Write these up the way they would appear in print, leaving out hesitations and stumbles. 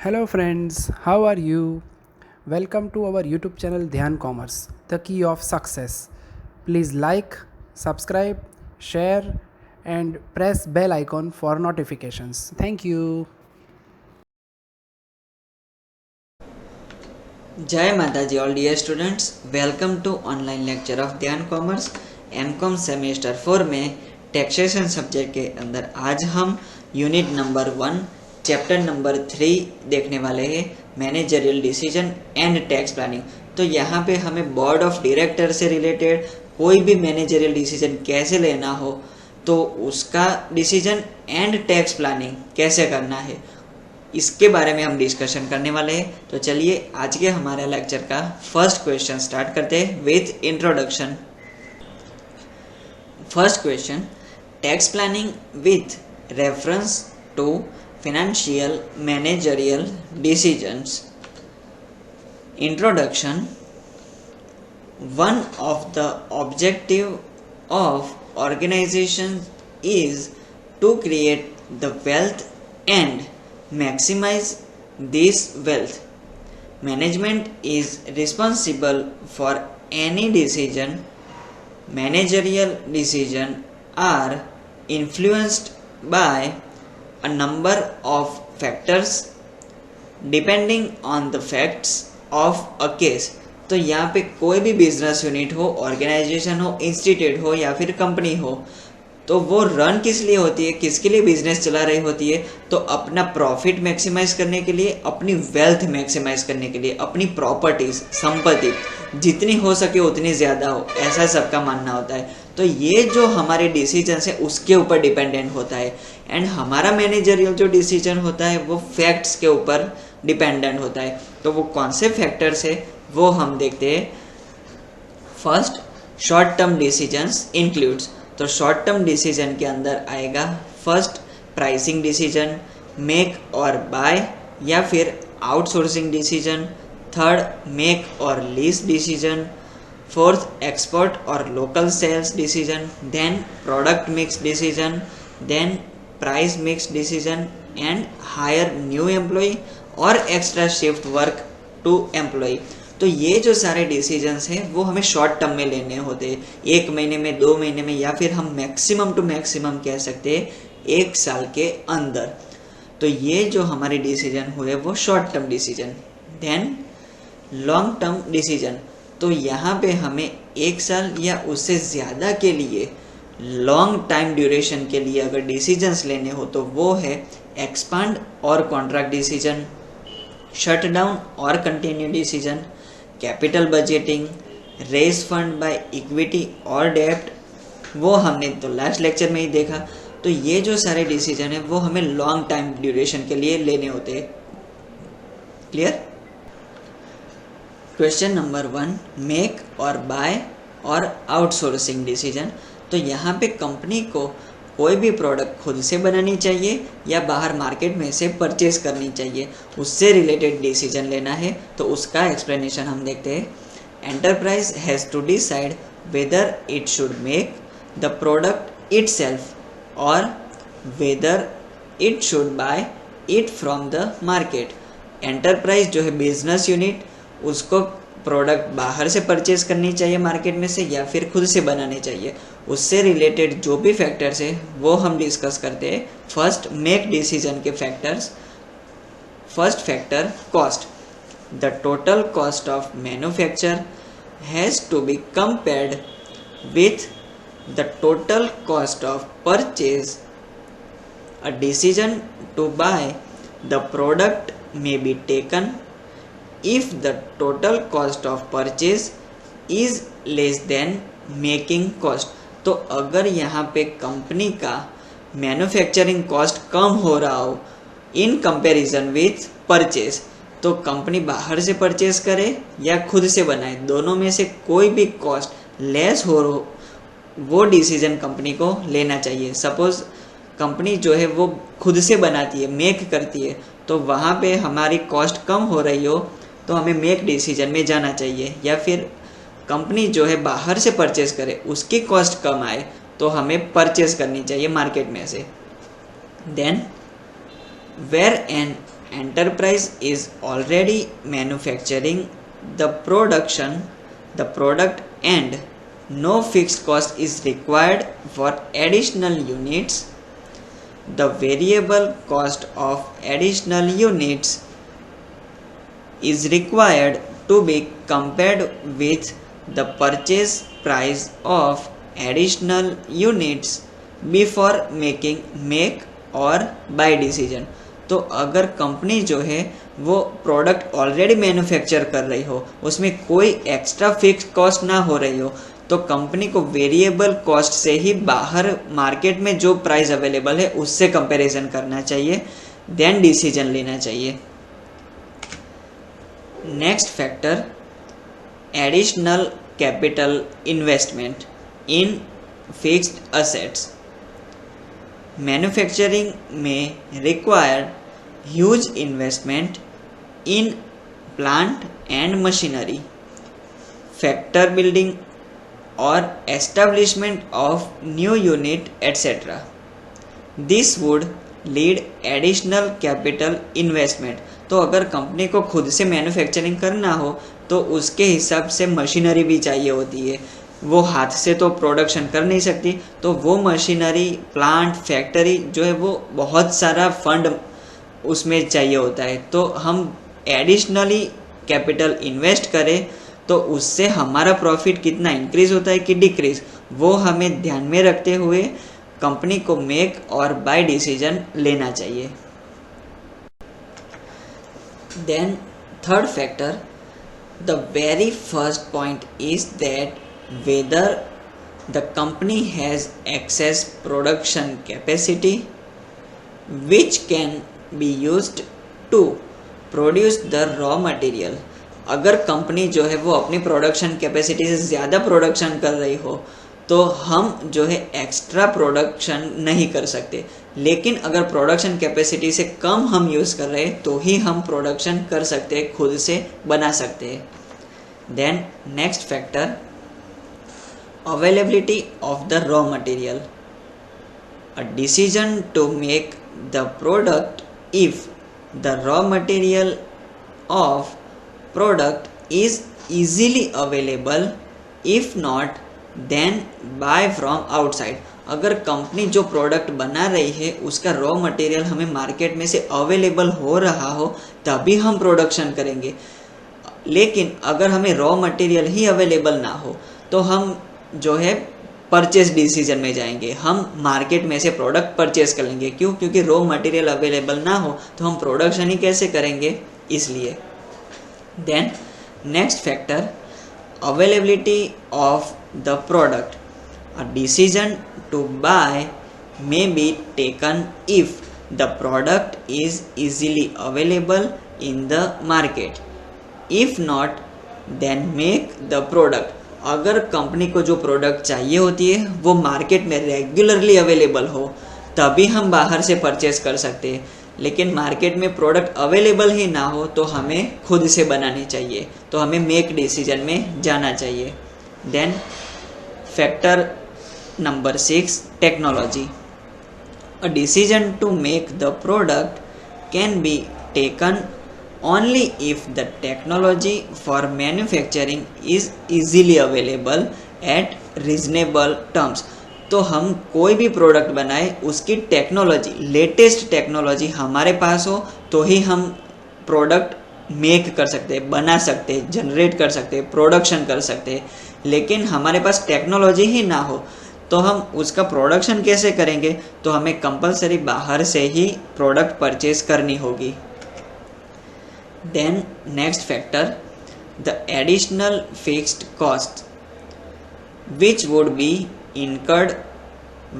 Hello friends, how are you? Welcome to our YouTube channel Dhyan Commerce, the key of success. Please like, subscribe, share and press bell icon for notifications. Thank you. जय माता जी all dear students, welcome to online lecture of Dhyan commerce MCom semester 4 में taxation subject के अंदर आज हम unit number 1 chapter number 3 देखने वाले हैं, managerial decision and tax planning. तो यहाँ पे हमें बोर्ड ऑफ डायरेक्टर से रिलेटेड कोई भी मैनेजरियल डिसीजन कैसे लेना हो तो उसका डिसीजन एंड टैक्स प्लानिंग कैसे करना है इसके बारे में हम डिस्कशन करने वाले हैं। तो चलिए आज के हमारे लेक्चर का फर्स्ट क्वेश्चन स्टार्ट करते हैं with introduction. First question, tax planning with reference to financial managerial decisions. Introduction, one of the objective of organization is to create the wealth and maximize this wealth. Management is responsible for any decision. Managerial decisions are influenced by a number of factors depending on the facts of a case. तो यहाँ पे कोई भी business unit हो, organisation हो, institute हो या फिर कंपनी हो, तो वो रन किस लिए होती है, किसके लिए बिजनेस चला रही होती है? तो अपना प्रॉफिट मैक्सिमाइज करने के लिए, अपनी वेल्थ मैक्सिमाइज करने के लिए, अपनी प्रॉपर्टीज संपत्ति जितनी हो सके उतनी ज़्यादा हो, ऐसा सबका मानना होता है। तो ये जो हमारे डिसीजन है उसके ऊपर डिपेंडेंट होता है। एंड हमारा मैनेजरियल जो डिसीजन होता है वो फैक्ट्स के ऊपर डिपेंडेंट होता है। तो वो कौन से फैक्टर्स है वो हम देखते हैं। First, short term decisions includes. तो शॉर्ट टर्म डिसीजन के अंदर आएगा फर्स्ट प्राइसिंग डिसीजन, मेक और बाय या फिर आउटसोर्सिंग डिसीजन। थर्ड, मेक और लीज डिसीजन। फोर्थ, एक्सपोर्ट और local sales decision. Then product mix decision. Then price mix decision and hire new employ और extra shift work to employ. तो ये जो सारे डिसीजंस हैं वो हमें शॉर्ट टर्म में लेने होते हैं, 1 महीने में, 2 महीने में या फिर हम मैक्सिमम टू मैक्सिमम कह सकते हैं 1 साल के अंदर। तो ये जो हमारे डिसीजन हुए वो short term decision. Then long term decision, तो यहाँ पे हमें 1 साल या उससे ज़्यादा के लिए लॉन्ग टाइम ड्यूरेशन के लिए अगर डिसीजंस लेने हो तो वो है एक्सपांड और कॉन्ट्रैक्ट डिसीजन, शट डाउन और continue decision, capital budgeting, raise fund by equity और डेब्ट, वो हमने तो लास्ट लेक्चर में ही देखा। तो ये जो सारे डिसीजन है वो हमें लॉन्ग टाइम ड्यूरेशन के लिए लेने होते हैं। क्लियर? क्वेश्चन नंबर 1, मेक और बाय और आउटसोर्सिंग डिसीजन। तो यहाँ पे कंपनी को कोई भी प्रोडक्ट खुद से बनानी चाहिए या बाहर मार्केट में से परचेज करनी चाहिए, उससे रिलेटेड डिसीजन लेना है। तो उसका एक्सप्लेनेशन हम देखते हैं। Enterprise has to decide whether it should make the product itself और whether it should buy it from the market. Enterprise जो है बिजनेस यूनिट, उसको प्रोडक्ट बाहर से परचेज करनी चाहिए मार्केट में से या फिर खुद से बनाने चाहिए। उससे रिलेटेड जो भी फैक्टर्स है वो हम डिस्कस करते हैं। फर्स्ट, मेक डिसीजन के factors. First factor, cost. The total cost of manufacture has to be compared with the total cost of purchase. A decision to buy the product may be taken if the total cost of purchase is less than making cost। तो अगर यहाँ पे company का manufacturing cost कम हो रहा हो in comparison with purchase, तो company बाहर से परचेज करे या खुद से बनाए, दोनों में से कोई भी कॉस्ट लेस हो वो डिसीजन कंपनी को लेना चाहिए। सपोज कंपनी जो है वो खुद से बनाती है, मेक करती है, तो वहाँ पे हमारी कॉस्ट कम हो रही हो तो हमें मेक डिसीजन में जाना चाहिए। या फिर कंपनी जो है बाहर से परचेज करे, उसकी कॉस्ट कम आए तो हमें परचेज करनी चाहिए मार्केट में से। Then where an enterprise is already manufacturing the product and no fixed cost is required for additional units, the variable cost of additional units is required to be compared with the purchase price of additional units before making make और bye decision. तो अगर company जो है वो product already manufacture कर रही हो, उसमें कोई एक्स्ट्रा फिक्स कॉस्ट ना हो रही हो, तो कंपनी को वेरिएबल कॉस्ट से ही बाहर मार्केट में जो प्राइस अवेलेबल है उससे कंपैरिजन करना चाहिए, देन डिसीजन लेना चाहिए। Next factor, additional capital investment in fixed assets. Manufacturing में required huge investment in plant and machinery, factor building और establishment of new unit etcetera. This would lead additional capital investment. तो अगर company को खुद से manufacturing करना हो तो उसके हिसाब से मशीनरी भी चाहिए होती है, वो हाथ से तो प्रोडक्शन कर नहीं सकती, तो वो मशीनरी, प्लांट, फैक्ट्री जो है वो बहुत सारा फंड उसमें चाहिए होता है। तो हम एडिशनली कैपिटल इन्वेस्ट करें तो उससे हमारा प्रॉफिट कितना इंक्रीज होता है कि डिक्रीज, वो हमें ध्यान में रखते हुए कंपनी को मेक और बाय डिसीजन लेना चाहिए। Then third factor, the very first point is that whether the company has excess production capacity which can be used to produce the raw material। अगर कंपनी जो है वो अपनी प्रोडक्शन कैपेसिटी से ज़्यादा प्रोडक्शन कर रही हो तो हम जो है एक्स्ट्रा प्रोडक्शन नहीं कर सकते, लेकिन अगर प्रोडक्शन कैपेसिटी से कम हम यूज़ कर रहे हैं तो ही हम प्रोडक्शन कर सकते हैं, खुद से बना सकते हैं। Then next factor, availability of the raw material, a decision to make the product if the raw material of product is easily available, if not then buy from outside। अगर कंपनी जो प्रोडक्ट बना रही है उसका raw material हमें market में से available हो रहा हो तभी हम प्रोडक्शन करेंगे, लेकिन अगर हमें रॉ मटेरियल ही अवेलेबल ना हो तो हम जो है परचेस डिसीजन में जाएंगे, हम मार्केट में से प्रोडक्ट परचेस कर लेंगे। क्यों? क्योंकि रॉ मटेरियल अवेलेबल ना हो तो हम प्रोडक्शन ही कैसे करेंगे, इसलिए। Then next factor, availability of the product, a decision to buy may be taken if the product is easily available in the market, if not then make the product. अगर company को जो product चाहिए होती है वो market में regularly available हो तभी हम बाहर से परचेस कर सकते हैं, लेकिन मार्केट में प्रोडक्ट अवेलेबल ही ना हो तो हमें खुद से बनानी चाहिए, तो हमें मेक डिसीजन में जाना चाहिए। Then factor number 6, technology, a decision to make the product can be taken only if the technology for manufacturing is easily available at reasonable terms। तो हम कोई भी प्रोडक्ट बनाए उसकी टेक्नोलॉजी, लेटेस्ट टेक्नोलॉजी हमारे पास हो तो ही हम प्रोडक्ट मेक कर सकते हैं, बना सकते हैं, जनरेट कर सकते हैं, प्रोडक्शन कर सकते हैं। लेकिन हमारे पास टेक्नोलॉजी ही ना हो तो हम उसका प्रोडक्शन कैसे करेंगे, तो हमें कंपलसरी बाहर से ही प्रोडक्ट परचेज करनी होगी। Then next factor, the additional fixed cost which would be incurred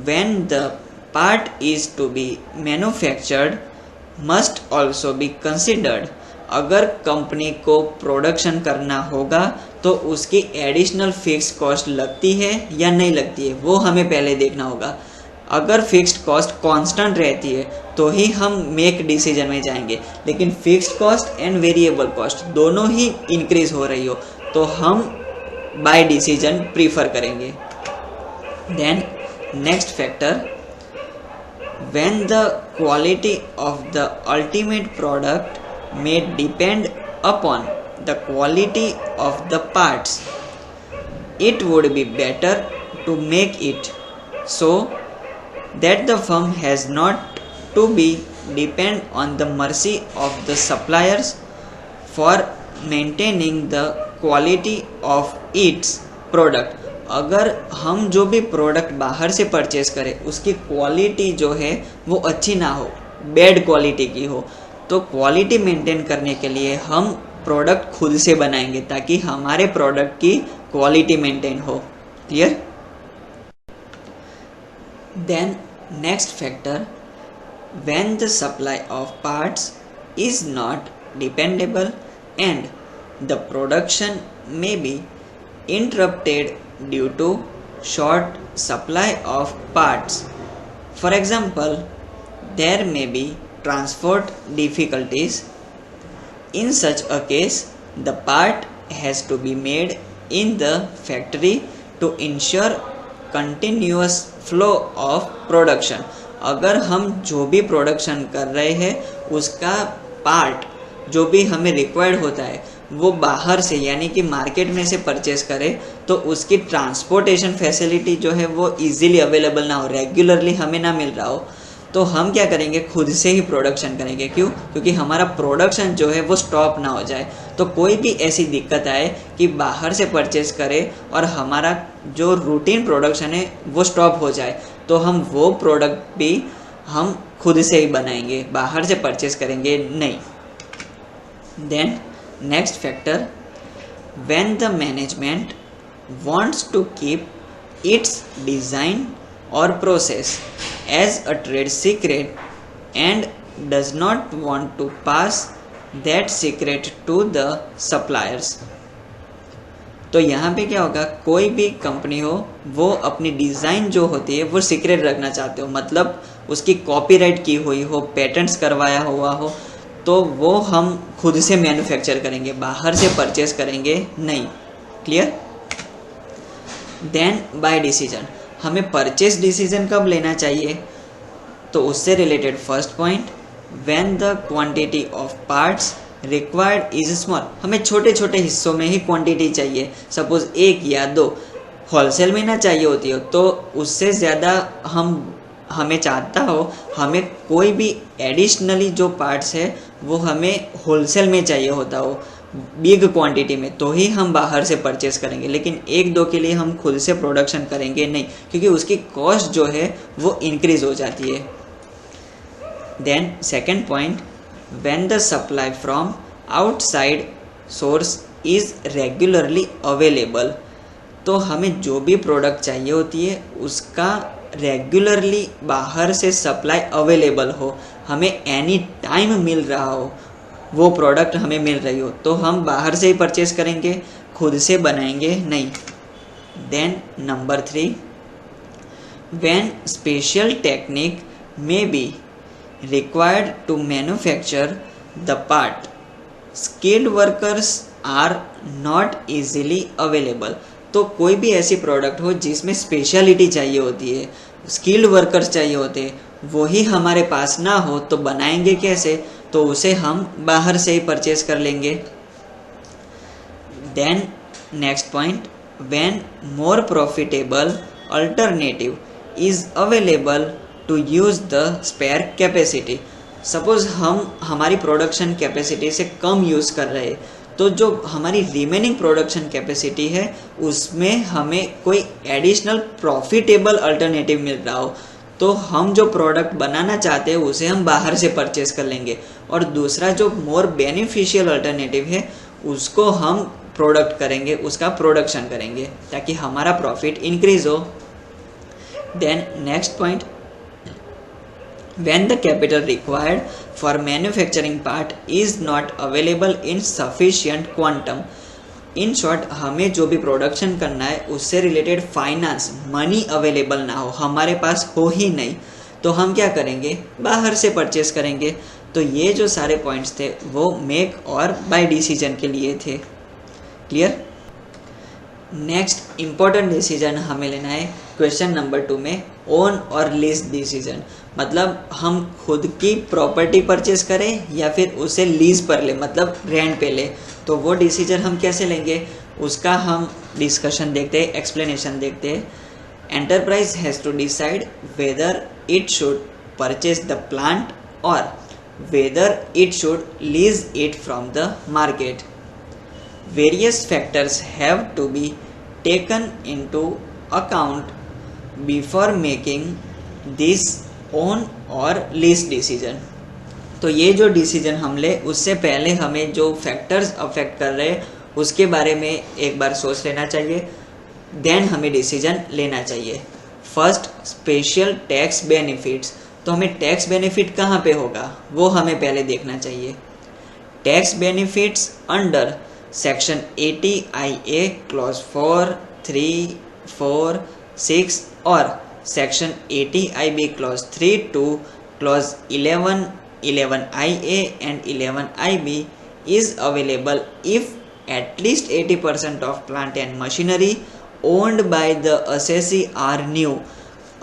when the part is to be manufactured must also be considered। अगर कंपनी को प्रोडक्शन करना होगा तो उसकी एडिशनल फिक्स कॉस्ट लगती है या नहीं लगती है वो हमें पहले देखना होगा। अगर फिक्स्ड कॉस्ट कांस्टेंट रहती है तो ही हम मेक डिसीजन में जाएंगे, लेकिन fixed cost and variable cost दोनों ही इंक्रीज हो रही हो तो हम बाय डिसीजन प्रीफर करेंगे। Then next factor, when the quality of the ultimate product may depend upon the quality of the parts, it would be better to make it so that the firm has not to be depend on the mercy of the suppliers for maintaining the quality of its product. अगर हम जो भी product बाहर से purchase करें उसकी quality जो है वो अच्छी ना हो, बैड क्वालिटी की हो, तो क्वालिटी मेंटेन करने के लिए हम प्रोडक्ट खुद से बनाएंगे ताकि हमारे प्रोडक्ट की क्वालिटी मेंटेन हो. Clear? Then next factor, when the supply of parts is not dependable and the production may be interrupted due to short supply of parts. For example, there may be transport difficulties. In such a case, the part has to be made in the factory to ensure continuous flow of production. अगर हम जो भी production कर रहे हैं उसका part जो भी हमें रिक्वायर्ड होता है वो बाहर से यानी कि मार्केट में से परचेस करें तो उसकी ट्रांसपोर्टेशन फैसिलिटी जो है वो इजीली अवेलेबल ना हो, रेगुलरली हमें ना मिल रहा हो, तो हम क्या करेंगे, खुद से ही प्रोडक्शन करेंगे. क्यों? क्योंकि हमारा प्रोडक्शन जो है वो स्टॉप ना हो जाए. तो कोई भी ऐसी दिक्कत आए कि बाहर से परचेस करें और हमारा जो रूटीन प्रोडक्शन है वो स्टॉप हो जाए, तो हम वो प्रोडक्ट भी हम खुद से ही बनाएंगे, बाहर से परचेस करेंगे नहीं. Then next factor, when the management wants to keep its design or process as a trade secret and does not want to pass that secret to the suppliers. तो यहाँ पे क्या होगा, कोई भी कंपनी हो वो अपनी डिज़ाइन जो होती है वो सीक्रेट रखना चाहते हो, मतलब उसकी कॉपीराइट की हुई हो, पेटेंट्स करवाया हुआ हो, तो वो हम खुद से मैन्युफैक्चर करेंगे, बाहर से परचेस करेंगे नहीं. क्लियर? देन बाय डिसीजन, हमें परचेस डिसीजन कब लेना चाहिए, तो उससे related first point, when the quantity of parts required is small. हमें छोटे छोटे हिस्सों में ही क्वांटिटी चाहिए, सपोज 1 या 2, होलसेल में ना चाहिए होती हो तो उससे ज़्यादा हमें चाहता हो हमें कोई भी एडिशनली जो पार्ट्स है वो हमें होलसेल में चाहिए होता हो बिग क्वांटिटी में, तो ही हम बाहर से परचेस करेंगे. लेकिन 1-2 के लिए हम खुद से प्रोडक्शन करेंगे नहीं, क्योंकि उसकी कॉस्ट जो है वो इंक्रीज हो जाती है. Then second point, when the supply from outside source is regularly available. तो हमें जो भी प्रोडक्ट चाहिए होती है उसका रेगुलरली बाहर से सप्लाई अवेलेबल हो, हमें एनी टाइम मिल रहा हो, वो प्रोडक्ट हमें मिल रही हो, तो हम बाहर से ही परचेस करेंगे, खुद से बनाएंगे नहीं. Then number 3, when special technique may be required to manufacture the part, skilled workers are not easily available. तो कोई भी ऐसी प्रोडक्ट हो जिसमें स्पेशलिटी चाहिए होती है, स्किल्ड वर्कर्स चाहिए होते हैं, वही हमारे पास ना हो तो बनाएंगे कैसे, तो उसे हम बाहर से ही परचेस कर लेंगे. Then next point, when more profitable alternative is available to use the spare capacity. Suppose हम हमारी प्रोडक्शन कैपेसिटी से कम यूज़ कर रहे हैं, तो जो हमारी रिमेनिंग प्रोडक्शन कैपेसिटी है उसमें हमें कोई एडिशनल प्रॉफिटेबल अल्टरनेटिव मिल रहा हो, तो हम जो प्रोडक्ट बनाना चाहते हैं उसे हम बाहर से परचेस कर लेंगे, और दूसरा जो मोर बेनिफिशियल अल्टरनेटिव है उसको हम प्रोडक्ट करेंगे, उसका प्रोडक्शन करेंगे ताकि हमारा प्रॉफिट इंक्रीज हो. Then next point, when the capital required for manufacturing part is not available in sufficient quantum. In short, हमें जो भी प्रोडक्शन करना है उससे रिलेटेड फाइनेंस मनी अवेलेबल ना हो, हमारे पास हो ही नहीं, तो हम क्या करेंगे, बाहर से परचेस करेंगे. तो ये जो सारे पॉइंट्स थे वो मेक और बाय डिसीजन के लिए थे. क्लियर? नेक्स्ट इम्पॉर्टेंट डिसीजन हमें लेना है क्वेश्चन नंबर 2 में, ओन और लीज डिसीजन. मतलब हम खुद की प्रॉपर्टी परचेज करें या फिर उसे लीज पर ले, मतलब रेंट पे ले, तो वो डिसीजन हम कैसे लेंगे उसका हम डिस्कशन देखते हैं, एक्सप्लेनेशन देखते हैं। Enterprise has to decide whether it should purchase the plant और whether it should lease it from the market. Various factors have to be taken into account before making this own or lease decision। तो ये जो decision हम ले उससे पहले हमें जो फैक्टर्स अफेक्ट कर रहे हैं उसके बारे में एक बार सोच लेना चाहिए, देन हमें डिसीजन लेना चाहिए। First, special tax benefits. तो हमें टैक्स बेनिफिट कहाँ पे होगा वो हमें पहले देखना चाहिए। Tax benefits under section 80 IA clause 4, 3, 4, 6 और section 80 IB clause 3 to clause 11, 11 IA and 11 IB is available if at least 80% of plant and machinery owned by the assessee are new।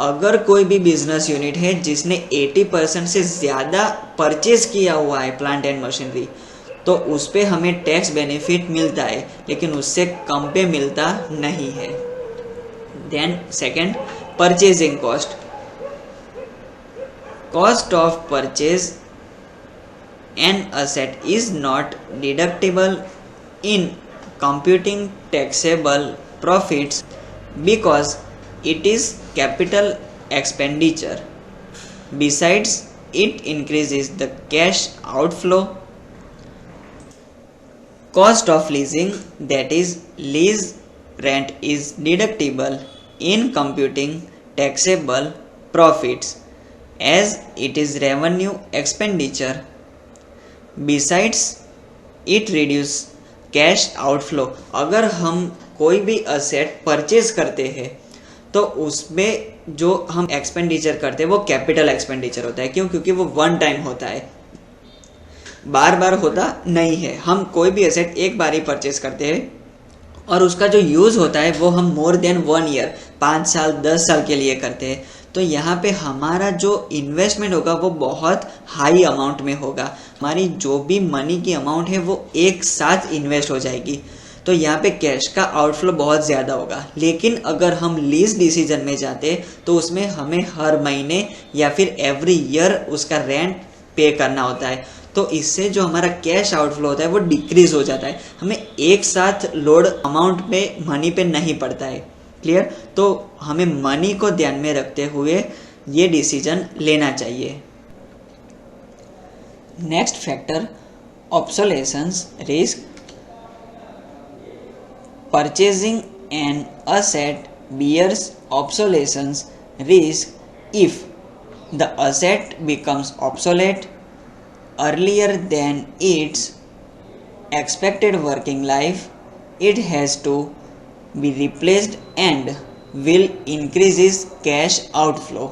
अगर कोई भी बिजनेस यूनिट है जिसने 80% से ज़्यादा purchase किया हुआ है प्लांट एंड मशीनरी, तो उस पर हमें टैक्स बेनिफिट मिलता है, लेकिन उससे कम पे मिलता नहीं है। Then second, purchasing cost. Cost of purchase an asset is not deductible in computing taxable profits because it is capital expenditure. Besides it increases the cash outflow. Cost of leasing, that is lease rent, is deductible in computing taxable profits as it is revenue expenditure. Besides it reduce cash outflow। अगर हम कोई भी asset purchase करते हैं तो उसमें जो हम एक्सपेंडिचर करते हैं वो कैपिटल एक्सपेंडिचर होता है। क्यों? क्योंकि वो वन टाइम होता है, बार बार होता नहीं है। हम कोई भी एसेट एक बार ही परचेज करते हैं और उसका जो यूज़ होता है वो हम मोर देन 1 ईयर, 5 साल 10 साल के लिए करते हैं। तो यहाँ पे हमारा जो इन्वेस्टमेंट होगा वो बहुत हाई अमाउंट में होगा। हमारी जो भी मनी की अमाउंट है वो एक साथ इन्वेस्ट हो जाएगी, तो यहाँ पे कैश का आउटफ्लो बहुत ज़्यादा होगा। लेकिन अगर हम लीज डिसीजन में जाते तो उसमें हमें हर महीने या फिर एवरी ईयर उसका रेंट पे करना होता है, तो इससे जो हमारा कैश आउटफ्लो होता है वो डिक्रीज हो जाता है। हमें एक साथ लोड अमाउंट पे मनी पे नहीं पड़ता है। क्लियर? तो हमें मनी को ध्यान में रखते हुए ये डिसीजन लेना चाहिए। Next factor, obsolescence risk. Purchasing an asset bears obsolescence risk if the asset becomes obsolete earlier than its expected working life. It has to be replaced and will increase cash outflow.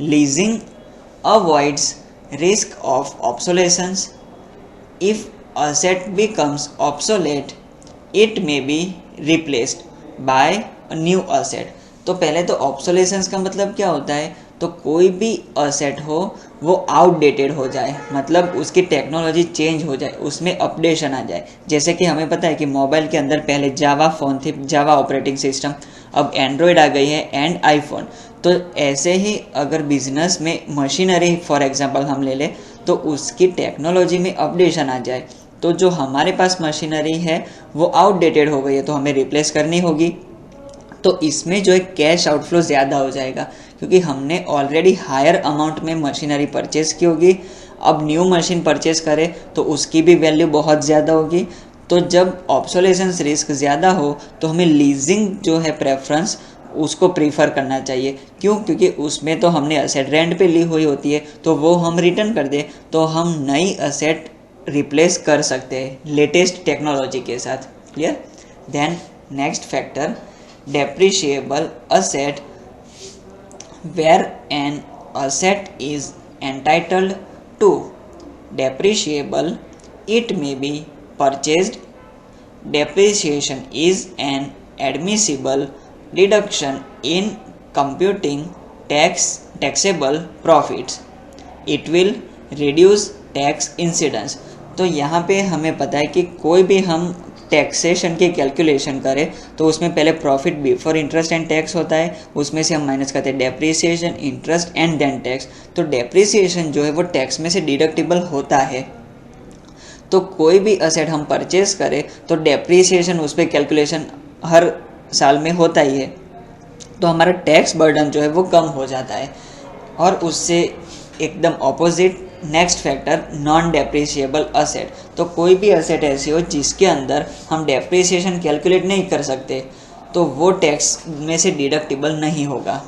Leasing avoids risk of obsolescence. If asset becomes obsolete, it may be replaced by a new asset। तो पहले तो obsolescence का मतलब क्या होता है? तो कोई भी असेट हो वो आउटडेटेड हो जाए, मतलब उसकी टेक्नोलॉजी चेंज हो जाए, उसमें अपडेशन आ जाए। जैसे कि हमें पता है कि मोबाइल के अंदर पहले जावा फ़ोन थी, जावा ऑपरेटिंग सिस्टम, अब एंड्रॉयड आ गई है एंड आईफोन। तो ऐसे ही अगर बिजनेस में मशीनरी फॉर एग्जांपल हम ले लें तो उसकी टेक्नोलॉजी में अपडेशन आ जाए, तो जो हमारे पास मशीनरी है वो आउटडेटेड हो गई है तो हमें रिप्लेस करनी होगी। तो इसमें जो है कैश आउटफ्लो ज़्यादा हो जाएगा क्योंकि हमने ऑलरेडी हायर अमाउंट में मशीनरी परचेज की होगी। अब न्यू मशीन परचेज करें तो उसकी भी वैल्यू बहुत ज़्यादा होगी। तो जब ऑब्सोलेसेंस रिस्क ज़्यादा हो तो हमें लीजिंग जो है प्रेफरेंस उसको प्रीफर करना चाहिए। क्यों? क्योंकि उसमें तो हमने असेट रेंट पे ली हुई होती है, तो वो हम रिटर्न कर दें तो हम नई असेट रिप्लेस कर सकते हैं लेटेस्ट टेक्नोलॉजी के साथ। Clear? Then next factor, depreciable asset। Where an asset is entitled to depreciable, it may be purchased। Depreciation is an admissible deduction in computing tax taxable profits. It will reduce tax incidence. तो यहाँ पे हमें पता है कि कोई भी हम टैक्सेशन की कैलकुलेशन करें तो उसमें पहले profit before interest and tax होता है, उसमें से हम माइनस करते हैं depreciation, interest and then tax. तो डेप्रिसिएशन जो है वो टैक्स में से डिडक्टिबल होता है. तो कोई भी असेट हम परचेज करें तो डेप्रिसिएशन उस पर कैलकुलेशन हर साल में होता ही है, तो हमारा टैक्स बर्डन जो है वो कम हो जाता है. और उससे एकदम opposite next factor non depreciable asset. तो कोई भी असेट ऐसी हो जिसके अंदर हम डेप्रिसिएशन कैलकुलेट नहीं कर सकते तो वो टैक्स में से डिडक्टिबल नहीं होगा.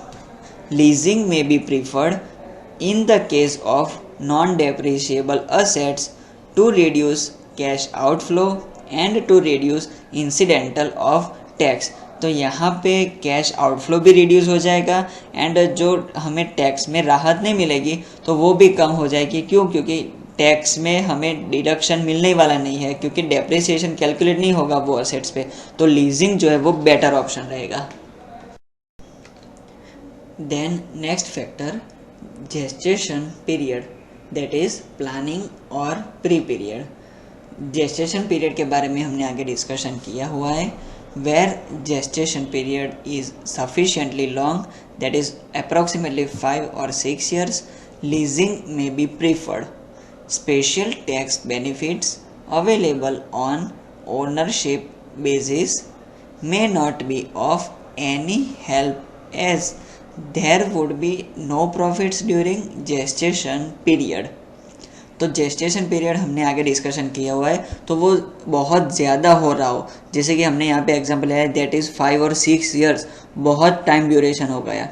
लीजिंग में be preferred in the case of non depreciable assets to reduce cash outflow and to reduce incidental of tax. तो यहाँ पे कैश आउटफ्लो भी रिड्यूस हो जाएगा एंड जो हमें टैक्स में राहत नहीं मिलेगी तो वो भी कम हो जाएगी. क्यों? क्योंकि टैक्स में हमें डिडक्शन मिलने वाला नहीं है, क्योंकि डेप्रिसिएशन कैलकुलेट नहीं होगा वो असेट्स पे. तो लीजिंग जो है वो बेटर ऑप्शन रहेगा. Then next factor gestation period, that is planning और प्री पीरियड. जेस्टेशन पीरियड के बारे में हमने आगे डिस्कशन किया हुआ है. Where gestation period is sufficiently long, that is approximately 5 or 6 years, leasing may be preferred. Special tax benefits available on ownership basis may not be of any help as there would be no profits during gestation period. तो gestation period हमने आगे discussion किया हुआ है, तो वो बहुत ज़्यादा हो रहा हो, जैसे कि हमने यहाँ पे एग्जांपल लिया है दैट इज़ 5 और 6 इयर्स, बहुत टाइम ड्यूरेशन हो गया,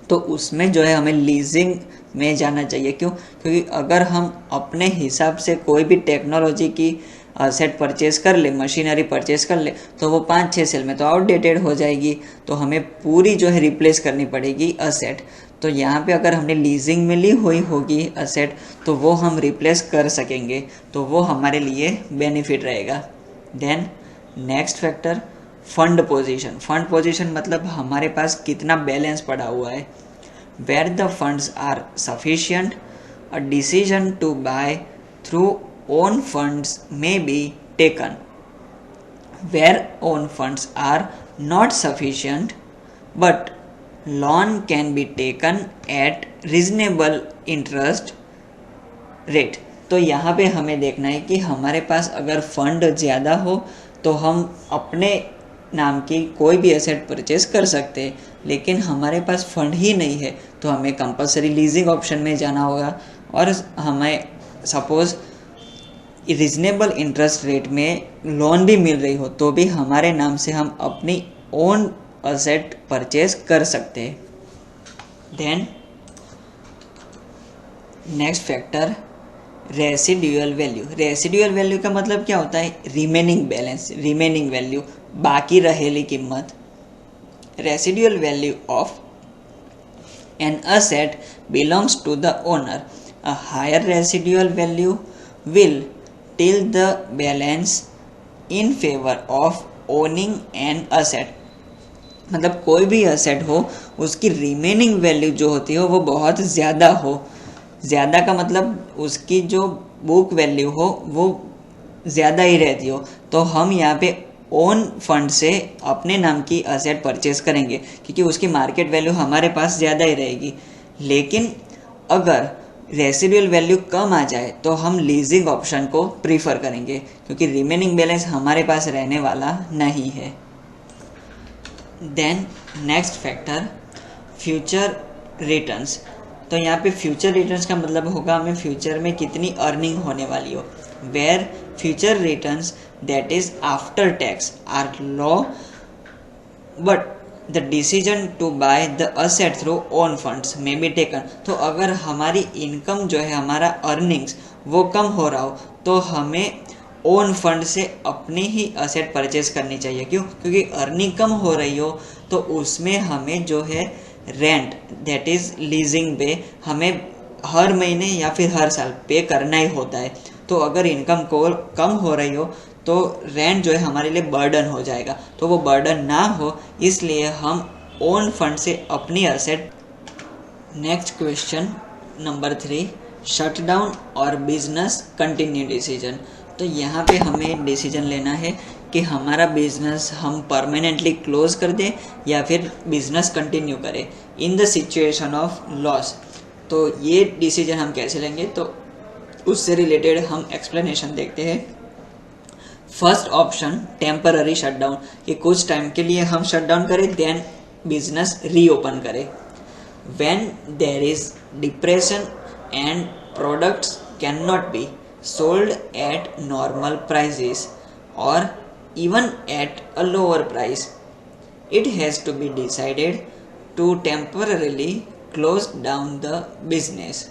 तो उसमें जो है हमें लीजिंग में जाना चाहिए. क्यों? क्योंकि अगर हम अपने हिसाब से कोई भी टेक्नोलॉजी की सेट परचेज कर ले, मशीनरी परचेज कर ले, तो वो 5-6 साल में तो आउटडेटेड हो जाएगी, तो हमें पूरी जो है रिप्लेस करनी पड़ेगी असेट. तो यहाँ पे अगर हमने लीजिंग में ली हुई होगी असेट तो वो हम रिप्लेस कर सकेंगे, तो वो हमारे लिए बेनिफिट रहेगा. Then next factor fund position. Fund position मतलब हमारे पास कितना बैलेंस पड़ा हुआ है. Where the funds are sufficient, a decision to buy through own funds may be taken. Where own funds are not sufficient but loan can be taken at reasonable interest rate. तो यहाँ पे हमें देखना है कि हमारे पास अगर फंड ज़्यादा हो तो हम अपने नाम की कोई भी एसेट परचेज कर सकते हैं, लेकिन हमारे पास फंड ही नहीं है तो हमें कंपलसरी लीजिंग ऑप्शन में जाना होगा. और हमें सपोज़ रिजनेबल इंटरेस्ट रेट में लोन भी मिल रही हो तो भी हमारे नाम से हम अपनी ओन असेट परचेज कर सकते हैं. Then next factor residual value. Residual value का मतलब क्या होता है? रिमेनिंग बैलेंस, रिमेनिंग वैल्यू, बाकी रहेली कीमत. Residual value of an asset belongs to the owner. A higher residual value will till the balance in favour of owning an asset. मतलब कोई भी असेट हो उसकी रिमेनिंग वैल्यू जो होती हो वो बहुत ज़्यादा हो. ज़्यादा का मतलब उसकी जो बुक वैल्यू हो वो ज़्यादा ही रहती हो, तो हम यहाँ पे ओन फंड से अपने नाम की असेट परचेज करेंगे क्योंकि उसकी मार्केट वैल्यू हमारे पास ज़्यादा ही रहेगी. लेकिन अगर रेसिडुअल वैल्यू कम आ जाए तो हम लीजिंग ऑप्शन को प्रीफर करेंगे क्योंकि रिमेनिंग बैलेंस हमारे पास रहने वाला नहीं है. Then next factor future returns. तो यहाँ पे फ्यूचर रिटर्न्स का मतलब होगा हमें फ्यूचर में कितनी अर्निंग होने वाली हो. Where future returns that is after tax are low but the decision to buy the asset through own funds may be taken. तो अगर हमारी इनकम जो है, हमारा अर्निंग्स वो कम हो रहा हो तो हमें ओन फंड से अपनी ही असेट परचेज करनी चाहिए. क्यों? क्योंकि अर्निंग कम हो रही हो तो उसमें हमें जो है रेंट दैट इज़ लीजिंग पे हमें हर महीने या फिर हर साल पे करना ही होता है. तो अगर इनकम को कम हो रही हो तो रेंट जो है हमारे लिए बर्डन हो जाएगा, तो वो बर्डन ना हो इसलिए हम ओन फंड से अपनी asset next question number 3, shut down और बिजनेस कंटिन्यू डिसीजन। तो यहाँ पे हमें डिसीजन लेना है कि हमारा बिजनेस हम परमानेंटली क्लोज कर दें या फिर बिजनेस कंटिन्यू करें in the situation of loss. तो ये डिसीजन हम कैसे लेंगे, तो उससे रिलेटेड हम एक्सप्लेनेशन देखते हैं। फर्स्ट ऑप्शन टेम्पररी शटडाउन, कि कुछ टाइम के लिए हम शटडाउन करें देन बिजनेस रीओपन करें। When there is depression and products cannot be sold at normal prices or even at a lower price, it has to be decided to temporarily close down the business।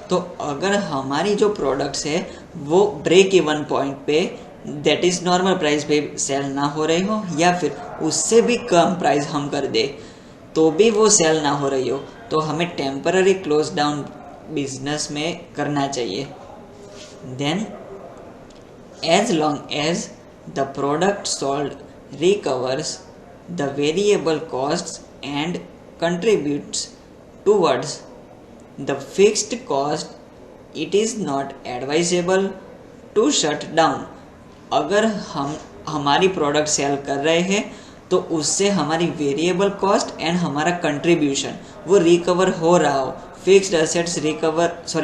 तो अगर हमारी जो products है वो break even point पे that is normal price पे cell ना हो रही हो या फिर उससे भी कम प्राइस हम कर दे तो भी वो सेल ना हो रही हो, तो हमें टेम्पररी क्लोज डाउन बिजनेस में करना चाहिए। Then as long as the product sold recovers the variable costs and contributes towards the fixed cost, it is not advisable to shut down. अगर हम हमारी प्रोडक्ट सेल कर रहे हैं तो उससे हमारी वेरिएबल कॉस्ट एंड हमारा कंट्रीब्यूशन वो रिकवर हो रहा हो, fixed assets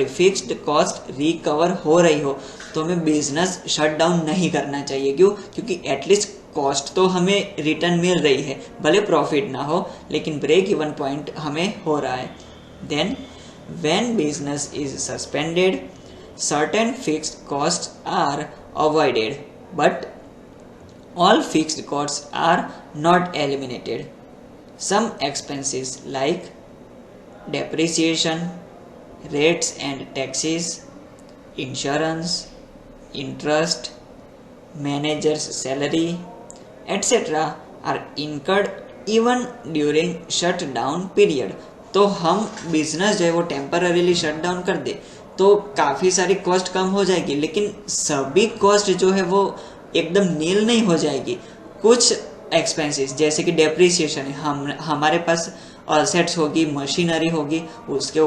fixed cost recover हो रही हो, तो हमें बिजनेस शट डाउन नहीं करना चाहिए। क्यों? क्योंकि एटलीस्ट कॉस्ट तो हमें रिटर्न मिल रही है, भले प्रॉफिट ना हो लेकिन ब्रेक इवन पॉइंट हमें हो रहा है। Then when business is suspended certain fixed cost are avoided but all fixed costs are not eliminated. Some expenses like depreciation, rates and taxes, insurance, interest, manager's salary, etc. are incurred even during shutdown period। तो हम business जो है वो temporarily shut down कर दे तो काफ़ी सारी cost कम हो जाएगी, लेकिन सभी कॉस्ट जो है वो एकदम नील नहीं हो जाएगी। कुछ एक्सपेंसेस जैसे कि डेप्रिसिएशन है, हमारे पास असेट्स होगी, मशीनरी होगी, उसके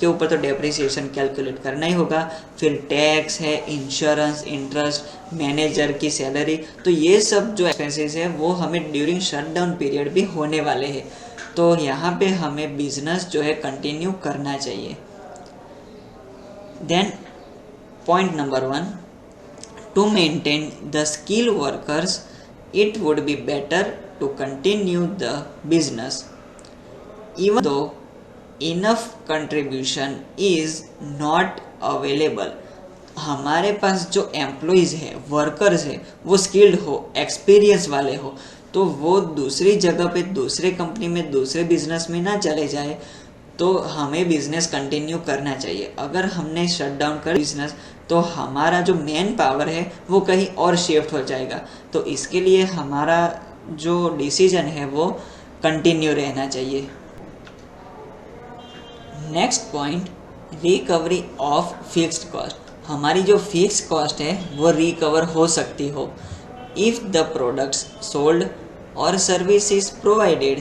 ऊपर तो डेप्रिसिएशन कैलकुलेट करना ही होगा। फिर टैक्स है, इंश्योरेंस, इंटरेस्ट, मैनेजर की सैलरी, तो ये सब जो एक्सपेंसेस है वो हमें ड्यूरिंग शटडाउन पीरियड भी होने वाले हैं। तो यहाँ पे हमें बिजनेस जो है कंटिन्यू करना चाहिए। Then point number 1, to maintain the skilled workers, it would be better to continue the business even though enough contribution is not available। हमारे पास जो एम्प्लॉयज़ है, वर्कर्स है, वो स्किल्ड हो, एक्सपीरियंस वाले हो, तो वो दूसरी जगह पे, दूसरे कंपनी में, दूसरे बिजनेस में ना चले जाए, तो हमें बिजनेस कंटिन्यू करना चाहिए। अगर हमने शट डाउन कर बिजनेस तो हमारा जो मेन पावर है वो कहीं और शिफ्ट हो जाएगा। तो इसके लिए हमारा जो डिसीजन है वो कंटिन्यू रहना चाहिए। Next point, recovery of fixed cost. हमारी जो फिक्स कॉस्ट है वो रिकवर हो सकती हो इफ़ द प्रोडक्ट्स सोल्ड और services provided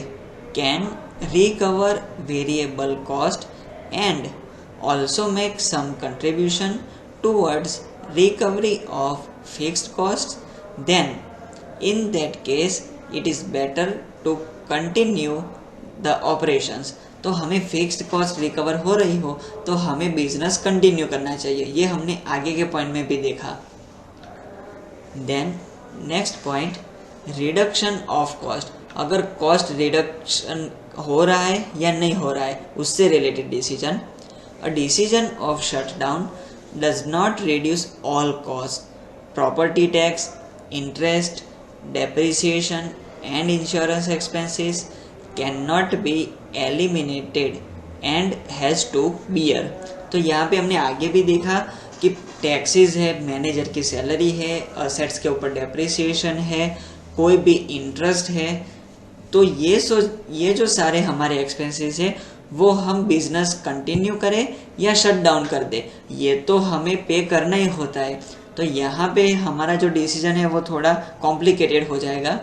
can recover variable cost and also make some contribution towards recovery of fixed costs, then in that case it is better to continue the operations। तो हमें fixed cost recover हो रही हो तो हमें business continue करना चाहिए, ये हमने आगे के पॉइंट में भी देखा। Then next point, reduction of cost. अगर कॉस्ट रिडक्शन हो रहा है या नहीं हो रहा है उससे related decision. A decision of shut down does not reduce all cost, property tax, interest, depreciation and insurance expenses can not be eliminated and has to bear. तो यहाँ पे हमने आगे भी देखा कि टैक्सेस है, मैनेजर की सैलरी है, असेट्स के ऊपर डेप्रिसिएशन है, कोई भी इंटरेस्ट है, तो ये जो सारे हमारे एक्सपेंसेस है वो हम बिजनेस कंटिन्यू करें या शट डाउन कर दे, ये तो हमें पे करना ही होता है। तो यहाँ पे हमारा जो डिसीजन है वो थोड़ा कॉम्प्लिकेटेड हो जाएगा,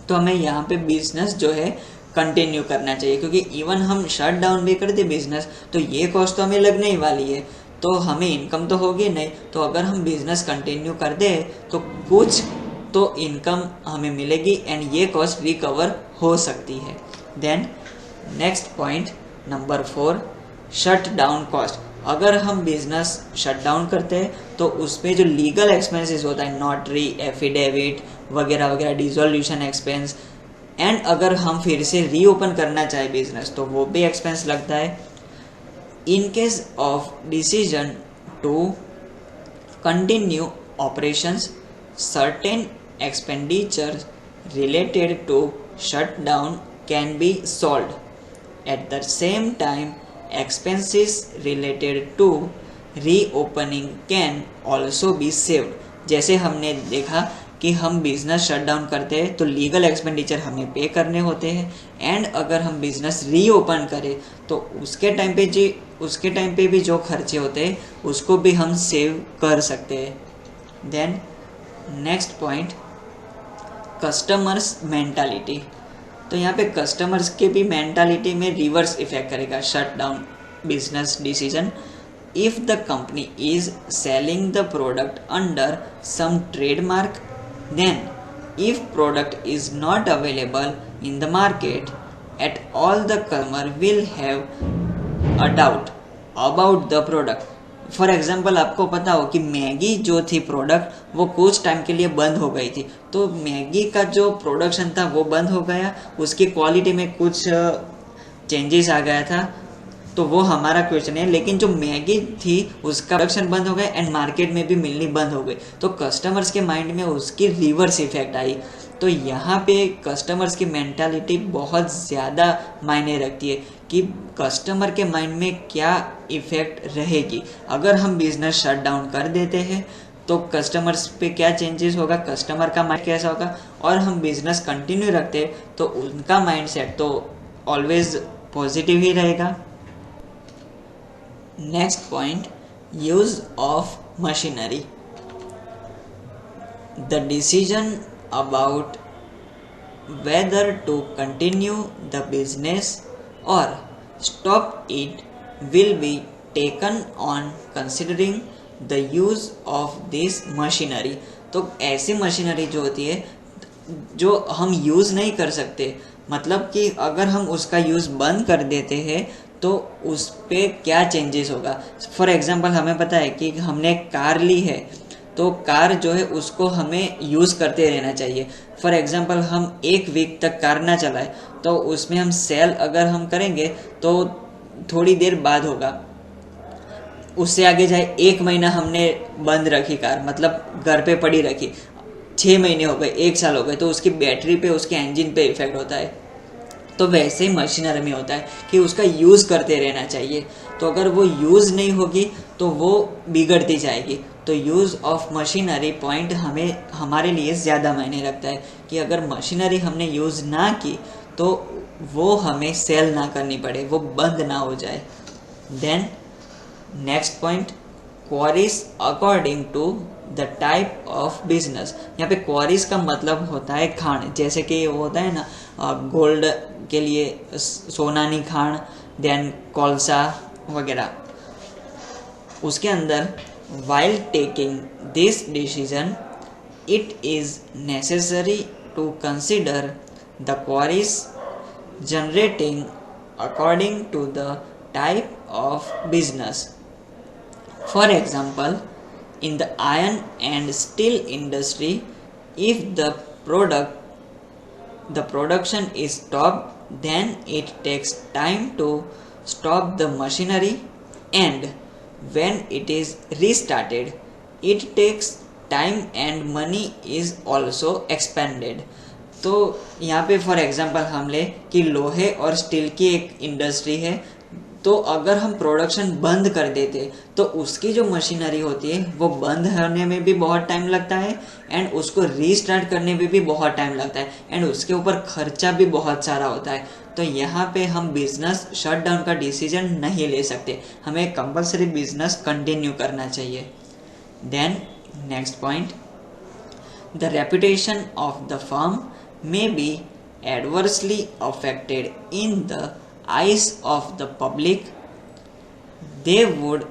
तो हमें यहाँ पे बिजनेस जो है कंटिन्यू करना चाहिए, क्योंकि इवन हम शट डाउन भी कर दे बिजनेस तो ये कॉस्ट तो हमें लगने ही वाली है, तो हमें इनकम तो होगी नहीं। तो अगर हम बिजनेस कंटिन्यू कर दे तो कुछ तो इनकम हमें मिलेगी एंड ये कॉस्ट रिकवर हो सकती है। Then next point number 4, shut down cost. अगर हम बिजनेस शट डाउन करते हैं तो उसमें जो लीगल एक्सपेंसेस होता है, नोटरी, एफिडेविट वगैरह वगैरह, डिसोल्यूशन एक्सपेंस, एंड अगर हम फिर से रीओपन करना चाहे बिजनेस तो वो भी एक्सपेंस लगता है। In case of decision to continue operations, certain expenditures related to shutdown can be solved. At the same time, expenses related to reopening can also be saved. जैसे हमने देखा कि हम बिजनेस शट डाउन करते हैं तो लीगल एक्सपेंडिचर हमें पे करने होते हैं, एंड अगर हम बिजनेस रीओपन करें तो उसके टाइम पे भी जो खर्चे होते हैं उसको भी हम सेव कर सकते हैं। Then next point, customers mentality. तो यहाँ पे कस्टमर्स के भी मेंटालिटी में रिवर्स इफेक्ट करेगा shut down business decision. If the company is selling the product under some trademark, then if product is not available in the market at all, the customer will have a doubt about the product. For example आपको पता हो कि Maggi जो थी product वो कुछ time के लिए बंद हो गई थी, तो मैगी का जो प्रोडक्शन था वो बंद हो गया, उसकी क्वालिटी में कुछ चेंजेस आ गया था, तो वो हमारा क्वेश्चन है। लेकिन जो मैगी थी उसका प्रोडक्शन बंद हो गया एंड मार्केट में भी मिलनी बंद हो गई, तो कस्टमर्स के माइंड में उसकी रिवर्स इफेक्ट आई। तो यहाँ पे कस्टमर्स की मेंटालिटी बहुत ज़्यादा मायने रखती है कि कस्टमर के माइंड में क्या इफ़ेक्ट रहेगी। अगर हम बिजनेस शट डाउन कर देते हैं तो कस्टमर्स पे क्या चेंजेस होगा, कस्टमर का माइंड कैसा होगा, और हम बिजनेस कंटिन्यू रखते हैं तो उनका माइंडसेट तो ऑलवेज पॉजिटिव ही रहेगा। Next point, use of machinery. The decision about whether to continue the business or stop it will be taken on considering the use of this machinery। तो ऐसी machinery जो होती है जो हम यूज़ नहीं कर सकते, मतलब कि अगर हम उसका यूज़ बंद कर देते हैं तो उस पर क्या चेंजेस होगा। फॉर एग्जांपल हमें पता है कि हमने कार ली है तो कार जो है उसको हमें यूज़ करते रहना चाहिए। फॉर एग्जांपल हम 1 वीक तक कार ना चलाए तो उसमें हम सेल अगर हम करेंगे तो थोड़ी देर बाद होगा। उससे आगे जाए 1 महीना हमने बंद रखी कार, मतलब घर पे पड़ी रखी, 6 महीने हो गए, 1 साल हो गए, तो उसकी बैटरी पे, उसके इंजन पे इफेक्ट होता है। तो वैसे ही मशीनरी में होता है कि उसका यूज़ करते रहना चाहिए, तो अगर वो यूज़ नहीं होगी तो वो बिगड़ती जाएगी। तो यूज़ ऑफ मशीनरी पॉइंट हमारे लिए ज़्यादा मायने रखता है कि अगर मशीनरी हमने यूज़ ना की तो वो हमें सेल ना करनी पड़े, वो बंद ना हो जाए। Then next point, queries according to the type of business. यहाँ पे क्वारीज का मतलब होता है खान, जैसे कि वो होता है ना गोल्ड के लिए सोनानी खान, देन कोलसा वगैरह। उसके अंदर while taking this decision it is necessary to consider the queries generating according to the type of business. For example, in the iron and steel industry, if the production is stopped, then it takes time to stop the machinery, and when it is restarted it takes time and money is also expended। तो यहाँ पे for example हम ले कि लोहे और steel की एक इंडस्ट्री है, तो अगर हम प्रोडक्शन बंद कर देते तो उसकी जो मशीनरी होती है वो बंद होने में भी बहुत टाइम लगता है एंड उसको रीस्टार्ट करने में भी बहुत टाइम लगता है एंड उसके ऊपर खर्चा भी बहुत सारा होता है। तो यहाँ पे हम बिजनेस शट डाउन का डिसीजन नहीं ले सकते, हमें कंपलसरी बिजनेस कंटिन्यू करना चाहिए। Then next point, the reputation of the firm may be adversely affected in the eyes of the public, they would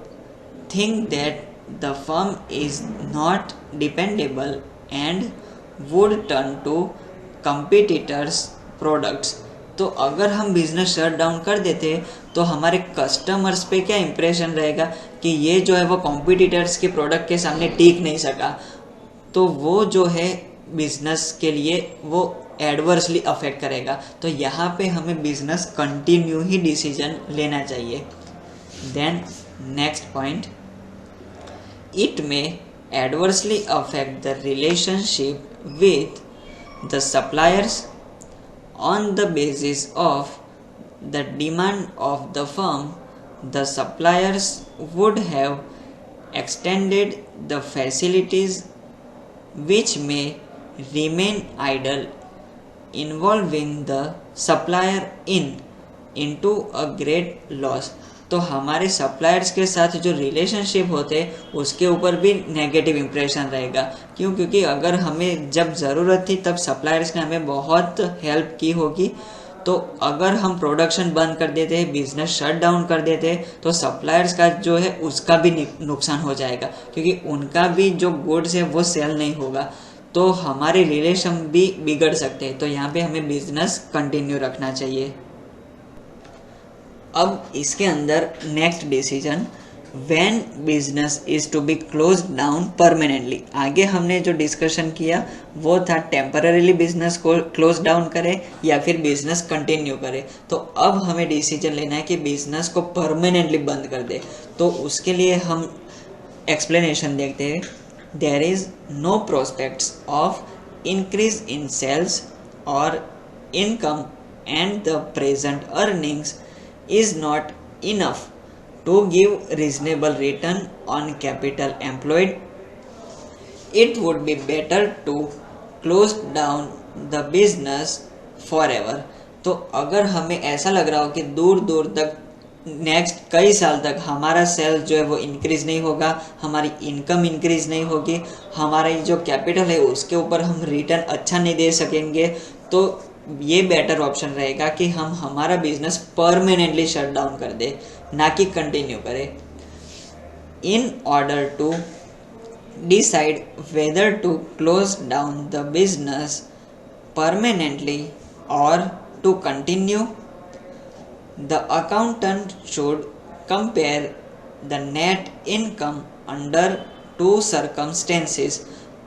think that the firm is not dependable and would turn to competitors products. तो अगर हम business shut down कर देते तो हमारे customers पे क्या impression रहेगा कि ये जो है वो कॉम्पिटिटर्स के प्रोडक्ट के सामने टिक नहीं सका, तो वो जो है बिजनेस के लिए वो एडवर्सली अफेक्ट करेगा। तो यहाँ पे हमें बिजनेस कंटिन्यू ही डिसीजन लेना चाहिए। Then next point, it may adversely affect the relationship with the suppliers on the basis of the demand of the firm. The suppliers would have extended the facilities which may remain idle, involving the supplier into a great loss. तो हमारे suppliers के साथ जो relationship होते उसके ऊपर भी negative impression रहेगा। क्यों? क्योंकि अगर हमें जब ज़रूरत थी तब सप्लायर्स ने हमें बहुत हेल्प की होगी, तो अगर हम प्रोडक्शन बंद कर देते, बिजनेस शट डाउन कर देते, तो सप्लायर्स का जो है उसका भी नुकसान हो जाएगा, क्योंकि उनका भी जो गुड्स है वो सेल नहीं होगा, तो हमारे रिलेशन भी बिगड़ सकते हैं। तो यहाँ पे हमें बिजनेस कंटिन्यू रखना चाहिए। अब इसके अंदर next decision, when business is to be close down permanently. आगे हमने जो डिस्कशन किया वो था टेम्पररीली बिजनेस को क्लोज डाउन करें या फिर बिजनेस कंटिन्यू करें। तो अब हमें डिसीजन लेना है कि बिजनेस को परमानेंटली बंद कर दे। तो उसके लिए हम एक्सप्लेनेशन देखते हैं। There is no prospects of increase in sales और income and the present earnings is not enough to give reasonable return on capital employed. It would be better to close down the business forever. तो अगर हमें ऐसा लग रहा हो कि दूर दूर तक नेक्स्ट कई साल तक हमारा सेल जो है वो इंक्रीज नहीं होगा, हमारी इनकम इंक्रीज नहीं होगी, हमारी जो कैपिटल है उसके ऊपर हम रिटर्न अच्छा नहीं दे सकेंगे, तो ये बेटर ऑप्शन रहेगा कि हम हमारा बिजनेस परमानेंटली शट डाउन कर दे, ना कि कंटिन्यू करें। In order to decide whether to close down the business permanently और to continue, the accountant should compare the net income under two circumstances.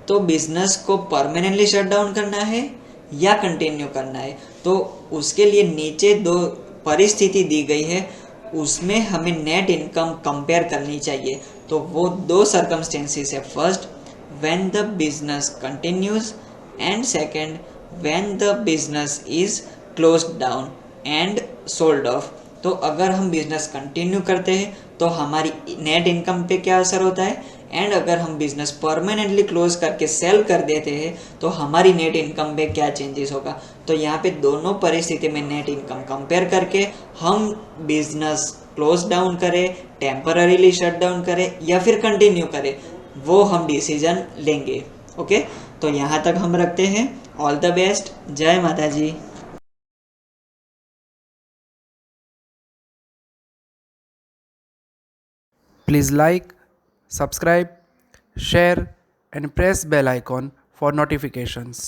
तो बिजनेस को परमानेंटली शट डाउन करना है या कंटिन्यू करना है, तो उसके लिए नीचे दो परिस्थिति दी गई है, उसमें हमें नेट इनकम कंपेयर करनी चाहिए। तो वो दो सर्कमस्टेंसेस है, first when the business continues and second when the business is closed down and sold off. तो अगर हम बिजनेस कंटिन्यू करते हैं तो हमारी नेट इनकम पे क्या असर होता है, एंड अगर हम बिजनेस परमानेंटली क्लोज करके सेल कर देते हैं तो हमारी नेट इनकम पे क्या चेंजेस होगा। तो यहाँ पे दोनों परिस्थिति में नेट इनकम कंपेयर करके हम बिजनेस क्लोज डाउन करें, टेम्पररीली शट डाउन करें या फिर कंटिन्यू करें, वो हम डिसीजन लेंगे। ओके, तो यहाँ तक हम रखते हैं। ऑल द बेस्ट, जय माता जी। Please like, subscribe, share and press bell icon for notifications.